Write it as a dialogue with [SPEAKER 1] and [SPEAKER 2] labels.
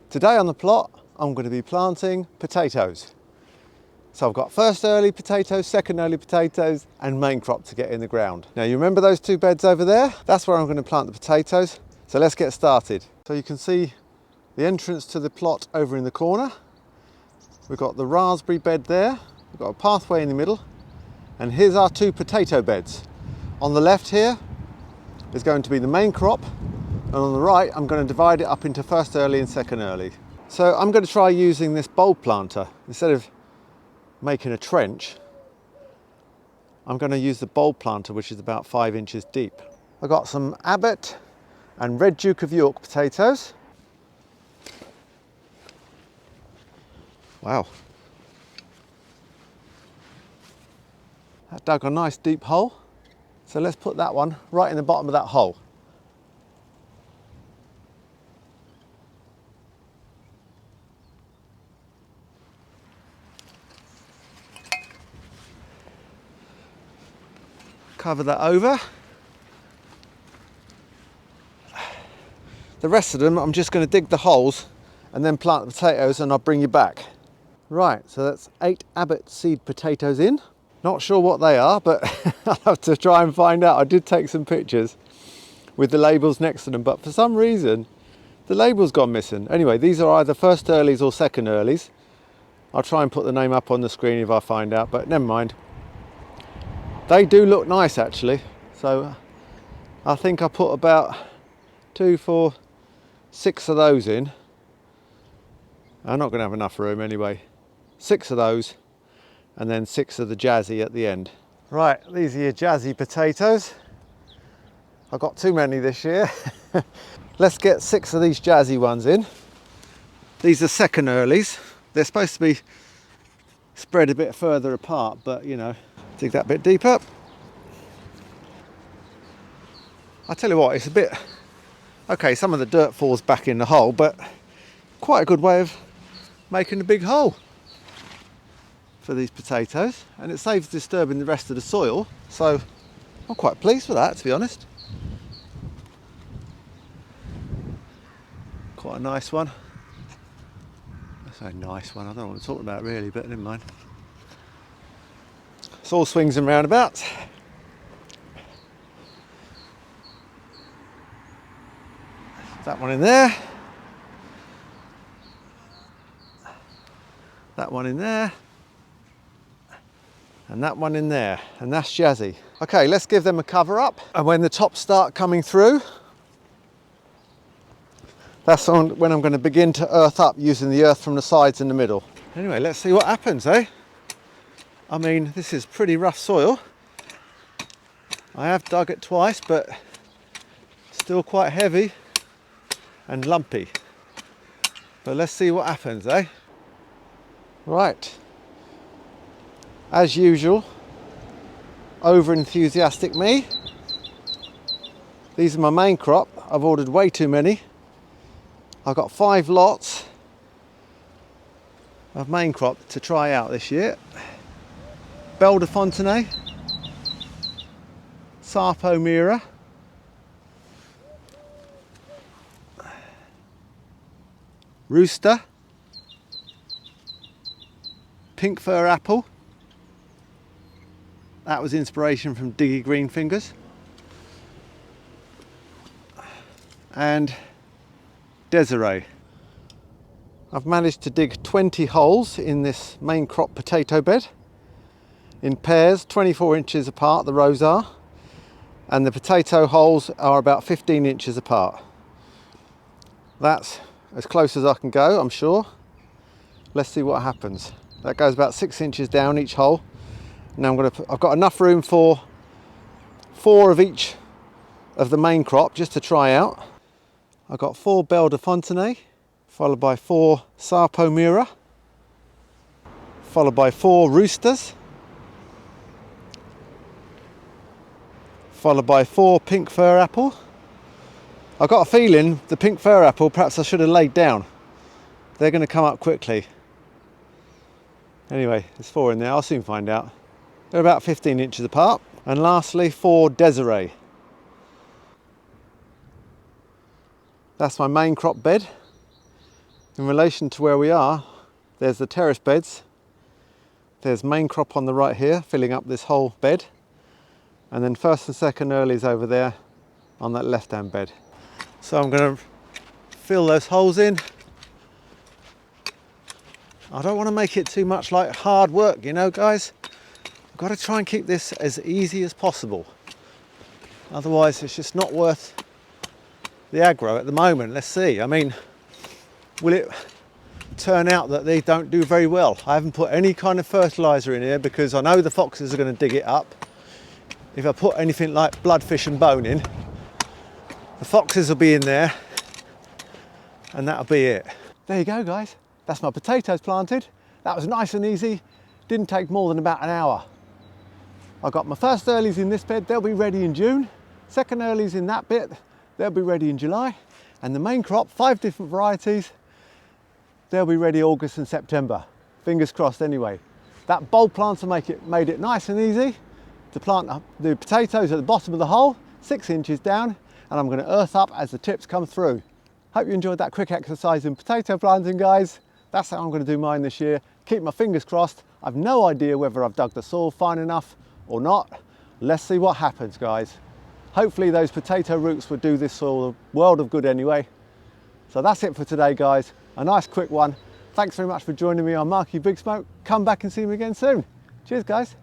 [SPEAKER 1] Today on the plot, I'm going to be planting potatoes. So I've got first early potatoes, second early potatoes, and main crop to get in the ground. Now you remember those two beds over there? That's where I'm going to plant the potatoes. So let's get started. So you can see the entrance to the plot over in the corner. We've got the raspberry bed there. We've got a pathway in the middle. And here's our two potato beds. On the left here is going to be the main crop. And on the right, I'm going to divide it up into first early and second early. So I'm going to try using this bulb planter. Instead of making a trench, I'm going to use the bulb planter, which is about 5 inches deep. I've got some Abbott and Red Duke of York potatoes. Wow. That dug a nice deep hole. So let's put that one right in the bottom of that hole. Cover that over. The rest of them, I'm just going to dig the holes and then plant the potatoes, and I'll bring you back. Right, so that's 8 Abbott seed potatoes in. Not sure what they are, but I'll have to try and find out. I did take some pictures with the labels next to them, but for some reason the label's gone missing. Anyway, these are either first earlies or second earlies. I'll try and put the name up on the screen if I find out, but never mind. They do look nice actually, so I think I put about 2, 4, 6 of those in. I'm not going to have enough room anyway. 6 of those, and then 6 of the jazzy at the end. Right, these are your jazzy potatoes. I've got too many this year. Let's get 6 of these jazzy ones in. These are second earlies. They're supposed to be spread a bit further apart, but you know, dig that bit deeper. I tell you what, it's a bit, okay, some of the dirt falls back in the hole, but quite a good way of making a big hole for these potatoes, and it saves disturbing the rest of the soil, so I'm quite pleased with that, to be honest. Quite a nice one. That's a nice one, I don't know what I'm talking about really, but never mind. It's all swings and roundabouts. That one in there. That one in there. And that one in there. And that's jazzy. Okay, let's give them a cover up. And when the tops start coming through, that's when I'm going to begin to earth up using the earth from the sides in the middle. Anyway, let's see what happens, eh? I mean, this is pretty rough soil. I have dug it twice, but still quite heavy and lumpy. But let's see what happens, eh? Right. As usual, over enthusiastic me. These are my main crop. I've ordered way too many. I've got 5 lots of main crop to try out this year. Belle de Fontenay, Sarpo Mira, Rooster, Pink Fir Apple. That was inspiration from Diggy Greenfingers. And Desiree. I've managed to dig 20 holes in this main crop potato bed in pairs, 24 inches apart the rows are, and the potato holes are about 15 inches apart. That's as close as I can go, I'm sure. Let's see what happens. That goes about 6 inches down each hole. Now I've got enough room for 4 of each of the main crop just to try out. I've got 4 Belle de Fontenay, followed by 4 Sarpo Mira, followed by 4 Roosters, followed by 4 Pink Fir Apple. I've got a feeling the Pink Fir Apple, perhaps I should have laid down. They're going to come up quickly. Anyway, there's 4 in there, I'll soon find out. They're about 15 inches apart. And lastly, 4 Desiree. That's my main crop bed. In relation to where we are, there's the terrace beds. There's main crop on the right here, filling up this whole bed. And then first and second earlies over there on that left-hand bed. So I'm going to fill those holes in. I don't want to make it too much like hard work, you know, guys. I've got to try and keep this as easy as possible. Otherwise, it's just not worth the aggro at the moment. Let's see. I mean, will it turn out that they don't do very well? I haven't put any kind of fertiliser in here because I know the foxes are going to dig it up. If I put anything like bloodfish and bone in, the foxes will be in there and that'll be it. There you go, guys. That's my potatoes planted. That was nice and easy. Didn't take more than about an hour. I got my first earlies in this bed. They'll be ready in June. Second earlies in that bit. They'll be ready in July. And the main crop, 5 different varieties, they'll be ready August and September. Fingers crossed anyway. That bulb planter made it nice and easy to plant the potatoes at the bottom of the hole, 6 inches down, and I'm going to earth up as the tips come through. Hope you enjoyed that quick exercise in potato planting, guys. That's how I'm going to do mine this year. Keep my fingers crossed. I've no idea whether I've dug the soil fine enough or not. Let's see what happens, guys. Hopefully those potato roots would do this soil a world of good anyway. So that's it for today, guys. A nice quick one. Thanks very much for joining me on Marky Big Smoke. Come back and see me again soon. Cheers, guys.